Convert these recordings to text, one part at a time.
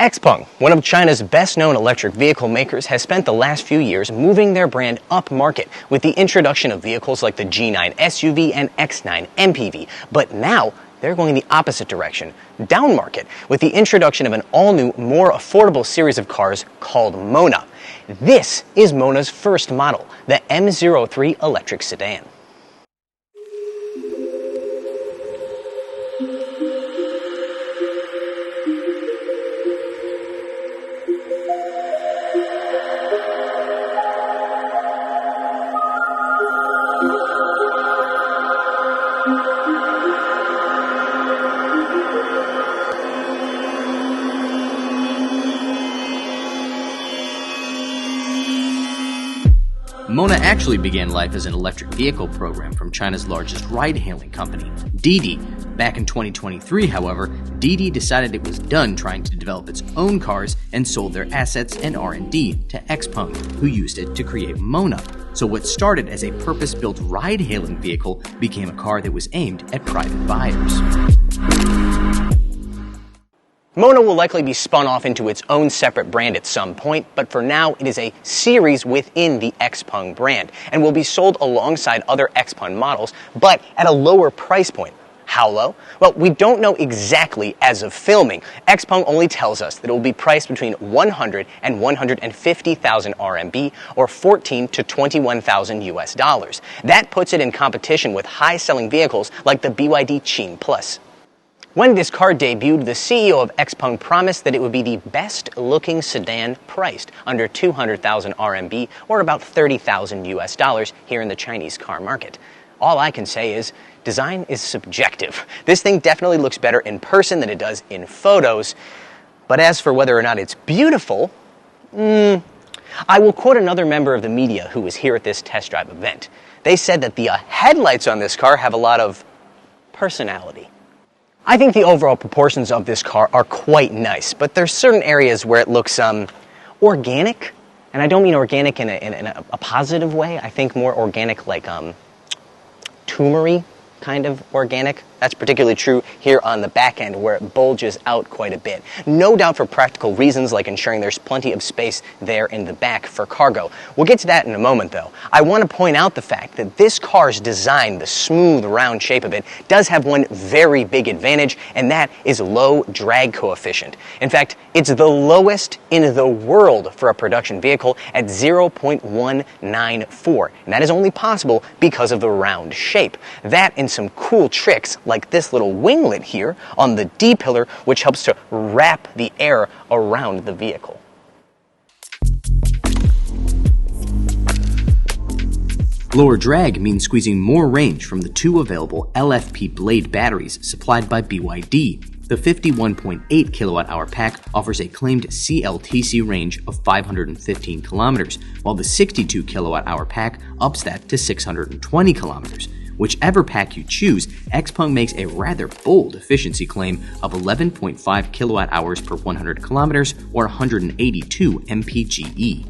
XPENG, one of China's best-known electric vehicle makers, has spent the last few years moving their brand up-market with the introduction of vehicles like the G9 SUV and X9 MPV. But now, they're going the opposite direction, down-market, with the introduction of an all-new, more affordable series of cars called Mona. This is Mona's first model, the M03 electric sedan. Mona actually began life as an electric vehicle program from China's largest ride-hailing company, Didi. Back in 2023, however, Didi decided it was done trying to develop its own cars and sold their assets and R&D to XPENG, who used it to create Mona. So what started as a purpose-built ride-hailing vehicle became a car that was aimed at private buyers. Mona will likely be spun off into its own separate brand at some point, but for now it is a series within the XPENG brand and will be sold alongside other XPENG models, but at a lower price point. How low? Well, we don't know exactly as of filming. XPENG only tells us that it will be priced between 100 and 150,000 RMB, or 14 to 21,000 US dollars. That puts it in competition with high-selling vehicles like the BYD Qin Plus. When this car debuted, the CEO of XPENG promised that it would be the best-looking sedan priced under 200,000 RMB, or about 30,000 US dollars here in the Chinese car market. All I can say is, design is subjective. This thing definitely looks better in person than it does in photos. But as for whether or not it's beautiful, I will quote another member of the media who was here at this test drive event. They said that the headlights on this car have a lot of personality. I think the overall proportions of this car are quite nice, but there's certain areas where it looks organic, and I don't mean organic in a positive way. I think more organic like tumor-y kind of organic. That's particularly true here on the back end where it bulges out quite a bit. No doubt for practical reasons like ensuring there's plenty of space there in the back for cargo. We'll get to that in a moment though. I want to point out the fact that this car's design, the smooth round shape of it, does have one very big advantage, and that is low drag coefficient. In fact, it's the lowest in the world for a production vehicle at 0.194, and that is only possible because of the round shape. That and some cool tricks like this little winglet here on the D-pillar, which helps to wrap the air around the vehicle. Lower drag means squeezing more range from the two available LFP blade batteries supplied by BYD. The 51.8 kilowatt-hour pack offers a claimed CLTC range of 515 kilometers, while the 62 kilowatt-hour pack ups that to 620 kilometers. Whichever pack you choose, XPENG makes a rather bold efficiency claim of 11.5 kilowatt-hours per 100 kilometers, or 182 mpge.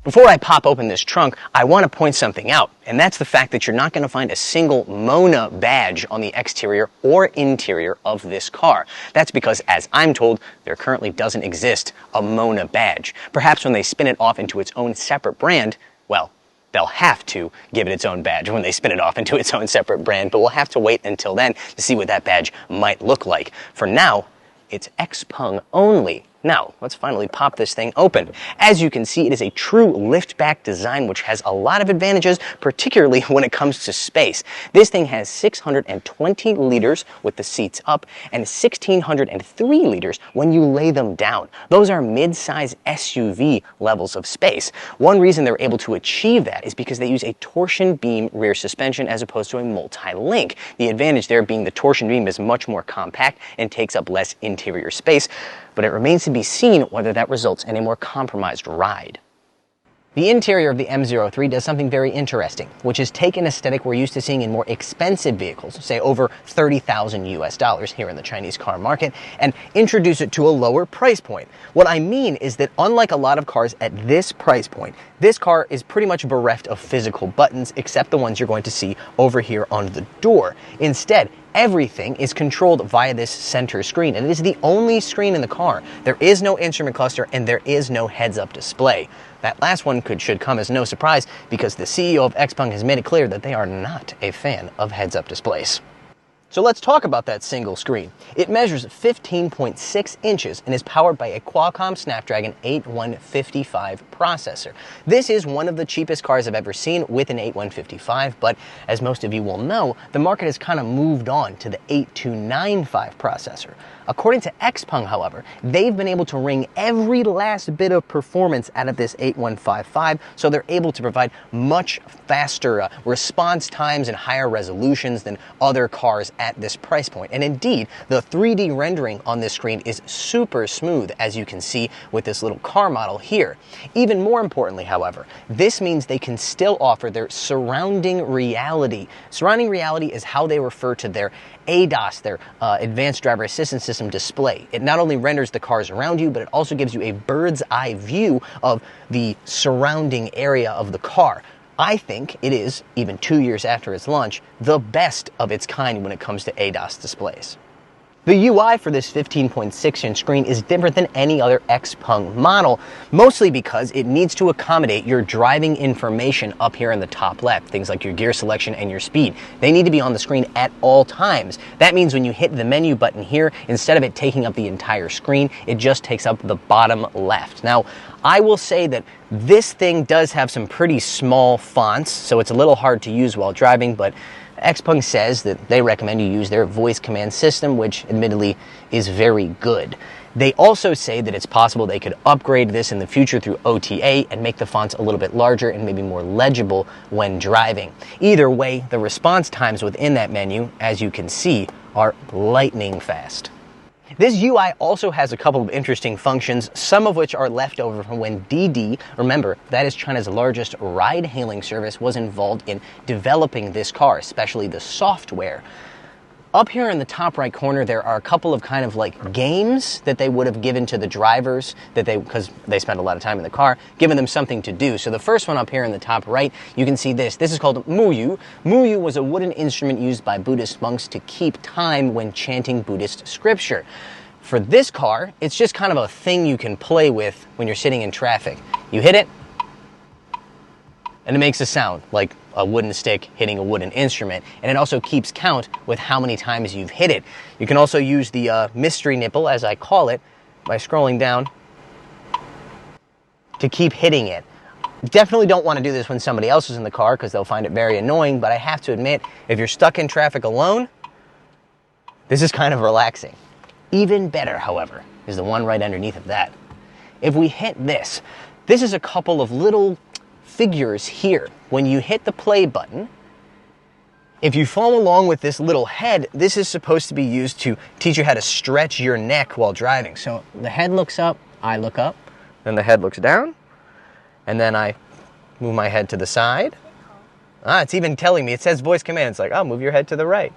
Before I pop open this trunk, I want to point something out, and that's the fact that you're not going to find a single Mona badge on the exterior or interior of this car. That's because, as I'm told, there currently doesn't exist a Mona badge. Perhaps when they spin it off into its own separate brand, well, they'll have to give it its own badge when they spin it off into its own separate brand, but we'll have to wait until then to see what that badge might look like. For now, it's XPENG only. Now, let's finally pop this thing open. As you can see, it is a true lift-back design which has a lot of advantages, particularly when it comes to space. This thing has 620 liters with the seats up and 1,603 liters when you lay them down. Those are mid-size SUV levels of space. One reason they're able to achieve that is because they use a torsion beam rear suspension as opposed to a multi-link. The advantage there being the torsion beam is much more compact and takes up less interior space, but it remains to be seen whether that results in a more compromised ride. The interior of the M03 does something very interesting, which is take an aesthetic we're used to seeing in more expensive vehicles, say over 30,000 US dollars here in the Chinese car market, and introduce it to a lower price point. What I mean is that unlike a lot of cars at this price point, this car is pretty much bereft of physical buttons except the ones you're going to see over here on the door. Instead, Everything is controlled via this center screen, and it is the only screen in the car. There is no instrument cluster, and there is no heads-up display. That last one should come as no surprise, because the CEO of XPENG has made it clear that they are not a fan of heads-up displays. So let's talk about that single screen. It measures 15.6 inches and is powered by a Qualcomm Snapdragon 8155 processor. This is one of the cheapest cars I've ever seen with an 8155, but as most of you will know, the market has kind of moved on to the 8295 processor. According to XPENG, however, they've been able to wring every last bit of performance out of this 8155, so they're able to provide much faster response times and higher resolutions than other cars at this price point. And indeed, the 3D rendering on this screen is super smooth, as you can see with this little car model here. Even more importantly, however, this means they can still offer their surrounding reality. Surrounding reality is how they refer to their ADAS, their Advanced Driver Assistance System display. It not only renders the cars around you, but it also gives you a bird's eye view of the surrounding area of the car. I think it is, even 2 years after its launch, the best of its kind when it comes to ADAS displays. The UI for this 15.6-inch screen is different than any other XPENG model, mostly because it needs to accommodate your driving information up here in the top left, things like your gear selection and your speed. They need to be on the screen at all times. That means when you hit the menu button here, instead of it taking up the entire screen, it just takes up the bottom left. Now, I will say that this thing does have some pretty small fonts, so it's a little hard to use while driving, but XPENG says that they recommend you use their voice command system, which admittedly is very good. They also say that it's possible they could upgrade this in the future through OTA and make the fonts a little bit larger and maybe more legible when driving. Either way, the response times within that menu, as you can see, are lightning fast. This UI also has a couple of interesting functions, some of which are left over from when Didi, remember, that is China's largest ride-hailing service, was involved in developing this car, especially the software. Up here in the top right corner, there are a couple of kind of like games that they would have given to the drivers, because they spend a lot of time in the car, giving them something to do. So the first one up here in the top right, you can see this. This is called Muyu. Muyu was a wooden instrument used by Buddhist monks to keep time when chanting Buddhist scripture. For this car, it's just kind of a thing you can play with when you're sitting in traffic. You hit it, and it makes a sound like a wooden stick hitting a wooden instrument, and it also keeps count with how many times you've hit it. You can also use the mystery nipple, as I call it, by scrolling down to keep hitting it. Definitely don't want to do this when somebody else is in the car because they'll find it very annoying, but I have to admit, if you're stuck in traffic alone, this is kind of relaxing. Even better, however, is the one right underneath of that. If we hit this, this is a couple of little figures here. When you hit the play button, if you follow along with this little head, this is supposed to be used to teach you how to stretch your neck while driving. So the head looks up, I look up, then the head looks down, and then I move my head to the side. It's even telling me, it says voice command. It's like, oh, move your head to the right.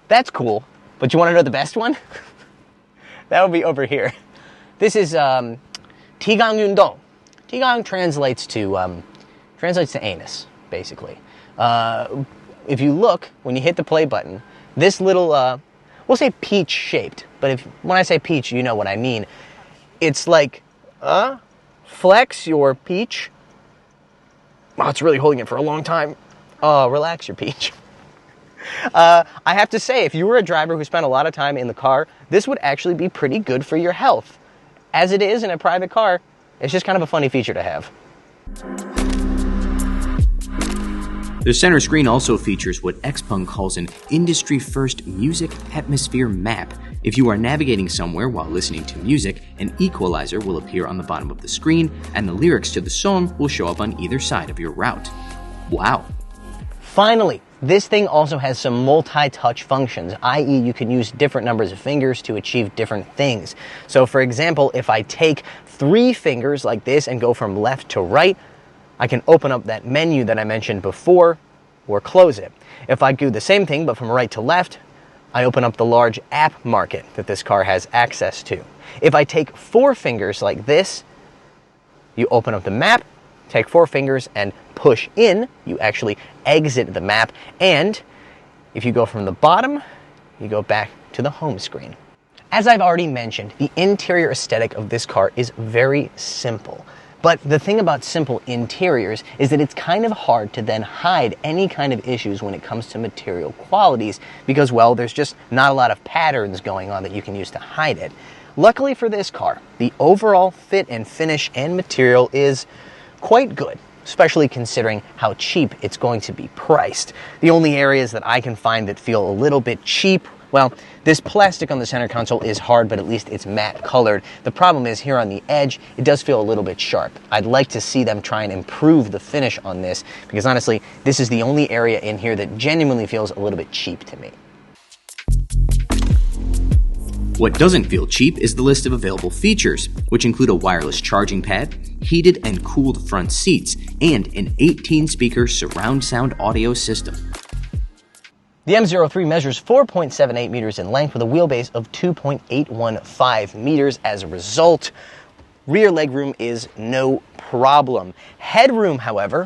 That's cool, but you want to know the best one? That would be over here. This is Tigang Yundong. Tigang translates to anus, basically. If you look, when you hit the play button, this little, we'll say peach-shaped, but when I say peach, you know what I mean. It's like, flex your peach. Oh, it's really holding it for a long time. Oh, relax your peach. I have to say, if you were a driver who spent a lot of time in the car, this would actually be pretty good for your health. As it is in a private car, it's just kind of a funny feature to have. The center screen also features what XPENG calls an industry-first music atmosphere map. If you are navigating somewhere while listening to music, an equalizer will appear on the bottom of the screen, and the lyrics to the song will show up on either side of your route. Wow. Finally, this thing also has some multi-touch functions, i.e. you can use different numbers of fingers to achieve different things. So for example, if I take 3 fingers like this and go from left to right, I can open up that menu that I mentioned before or close it. If I do the same thing but from right to left, I open up the large app market that this car has access to. If I take 4 fingers like this, you open up the map, take 4 fingers and push in, you actually exit the map, and If you go from the bottom, you go back to the home screen. As I've already mentioned, the interior aesthetic of this car is very simple. But the thing about simple interiors is that it's kind of hard to then hide any kind of issues when it comes to material qualities because, well, there's just not a lot of patterns going on that you can use to hide it. Luckily for this car, the overall fit and finish and material is quite good, especially considering how cheap it's going to be priced. The only areas that I can find that feel a little bit cheap, well, this plastic on the center console is hard, but at least it's matte colored. The problem is here on the edge, it does feel a little bit sharp. I'd like to see them try and improve the finish on this because honestly, this is the only area in here that genuinely feels a little bit cheap to me. What doesn't feel cheap is the list of available features, which include a wireless charging pad, heated and cooled front seats, and an 18-speaker surround sound audio system. The M03 measures 4.78 meters in length with a wheelbase of 2.815 meters. As a result, rear legroom is no problem. Headroom, however,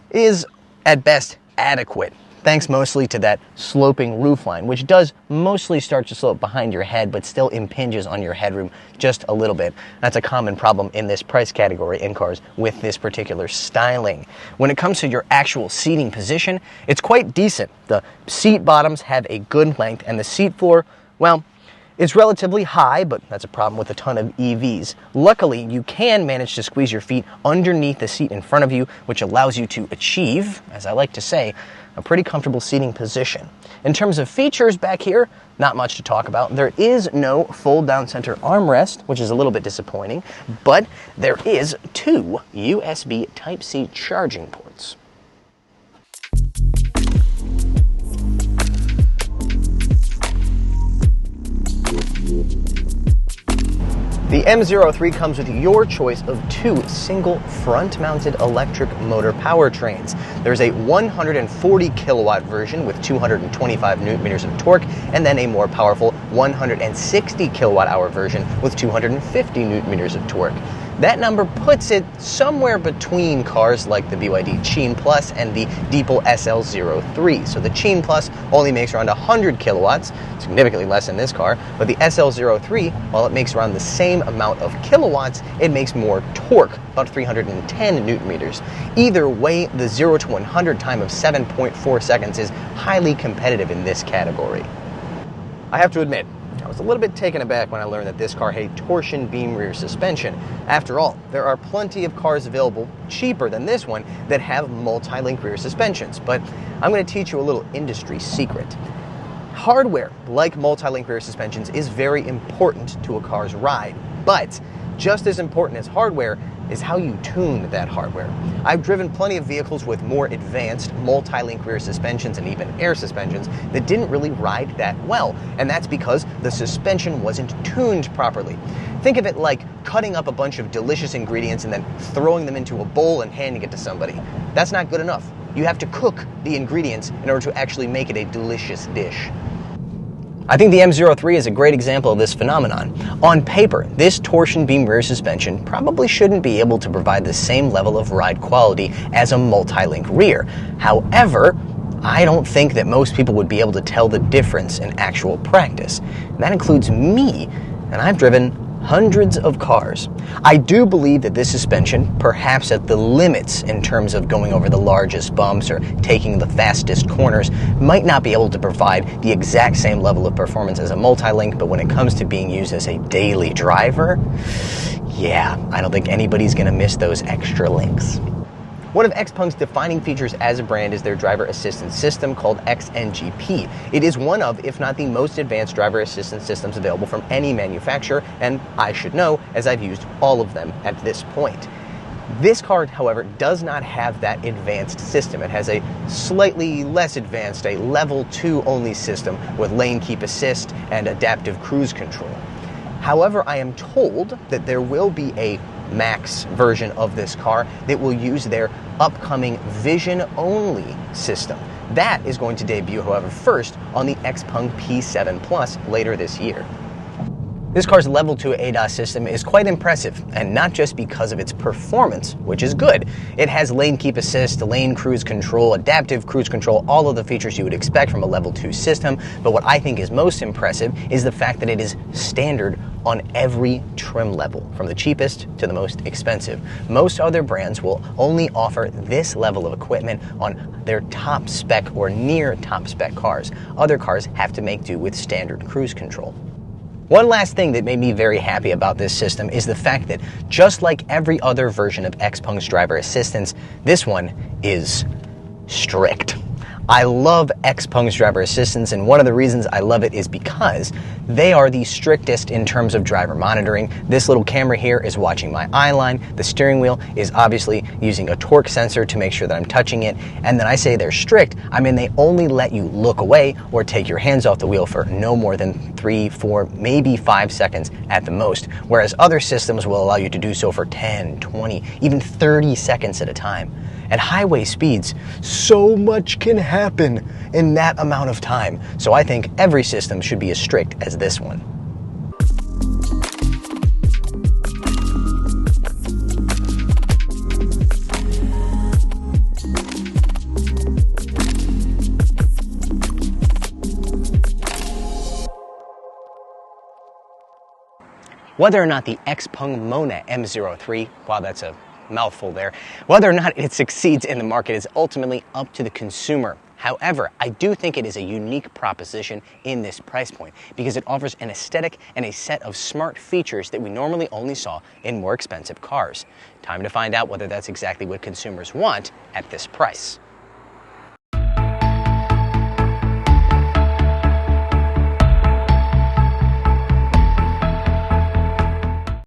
is at best adequate, thanks mostly to that sloping roofline, which does mostly start to slope behind your head, but still impinges on your headroom just a little bit. That's a common problem in this price category in cars with this particular styling. When it comes to your actual seating position, it's quite decent. The seat bottoms have a good length, and the seat floor, well, it's relatively high, but that's a problem with a ton of EVs. Luckily, you can manage to squeeze your feet underneath the seat in front of you, which allows you to achieve, as I like to say, a pretty comfortable seating position. In terms of features back here, not much to talk about. There is no fold-down center armrest, which is a little bit disappointing, but there is 2 USB Type-C charging ports. The M03 comes with your choice of 2 single front-mounted electric motor powertrains. There's a 140 kilowatt version with 225 newton meters of torque, and then a more powerful 160 kilowatt hour version with 250 newton meters of torque. That number puts it somewhere between cars like the BYD Qin Plus and the Deepal SL03. So the Qin Plus only makes around 100 kilowatts, significantly less in this car, but the SL03, while it makes around the same amount of kilowatts, it makes more torque, about 310 newton meters. Either way, the 0 to 100 time of 7.4 seconds is highly competitive in this category. I have to admit, I was a little bit taken aback when I learned that this car had a torsion beam rear suspension. After all, there are plenty of cars available cheaper than this one that have multi-link rear suspensions, but I'm going to teach you a little industry secret. Hardware, like multi-link rear suspensions, is very important to a car's ride, but just as important as hardware is how you tune that hardware. I've driven plenty of vehicles with more advanced multi-link rear suspensions and even air suspensions that didn't really ride that well, and that's because the suspension wasn't tuned properly. Think of it like cutting up a bunch of delicious ingredients and then throwing them into a bowl and handing it to somebody. That's not good enough. You have to cook the ingredients in order to actually make it a delicious dish. I think the M03 is a great example of this phenomenon. On paper, this torsion beam rear suspension probably shouldn't be able to provide the same level of ride quality as a multi-link rear. However, I don't think that most people would be able to tell the difference in actual practice. That includes me, and I've driven hundreds of cars. I do believe that this suspension, perhaps at the limits in terms of going over the largest bumps or taking the fastest corners, might not be able to provide the exact same level of performance as a multi-link, but when it comes to being used as a daily driver, yeah, I don't think anybody's gonna miss those extra links. One of XPENG's defining features as a brand is their driver assistance system called XNGP. It is one of, if not the most advanced driver assistance systems available from any manufacturer, and I should know as I've used all of them at this point. This car, however, does not have that advanced system. It has a slightly less advanced, a level 2 only system with lane keep assist and adaptive cruise control. However, I am told that there will be a Max version of this car that will use their upcoming vision-only system. That is going to debut, however, first on the XPENG P7 Plus later this year. This car's level 2 ADAS system is quite impressive, and not just because of its performance, which is good. It has lane keep assist, lane cruise control, adaptive cruise control, all of the features you would expect from a level 2 system, but what I think is most impressive is the fact that it is standard on every trim level, from the cheapest to the most expensive. Most other brands will only offer this level of equipment on their top spec or near top spec cars. Other cars have to make do with standard cruise control. One last thing that made me very happy about this system is the fact that just like every other version of XPENG's driver assistance, this one is strict. I love XPENG's driver assistance, and one of the reasons I love it is because they are the strictest in terms of driver monitoring. This little camera here is watching my eye line. The steering wheel is obviously using a torque sensor to make sure that I'm touching it. And then I say they're strict, I mean they only let you look away or take your hands off the wheel for no more than 3, 4, maybe 5 seconds at the most, whereas other systems will allow you to do so for 10, 20, even 30 seconds at a time. At highway speeds, so much can happen in that amount of time. So I think every system should be as strict as this one. Whether or not the XPENG Mona M03, wow, that's a mouthful there, whether or not it succeeds in the market is ultimately up to the consumer. However, I do think it is a unique proposition in this price point because it offers an aesthetic and a set of smart features that we normally only saw in more expensive cars. Time to find out whether that's exactly what consumers want at this price.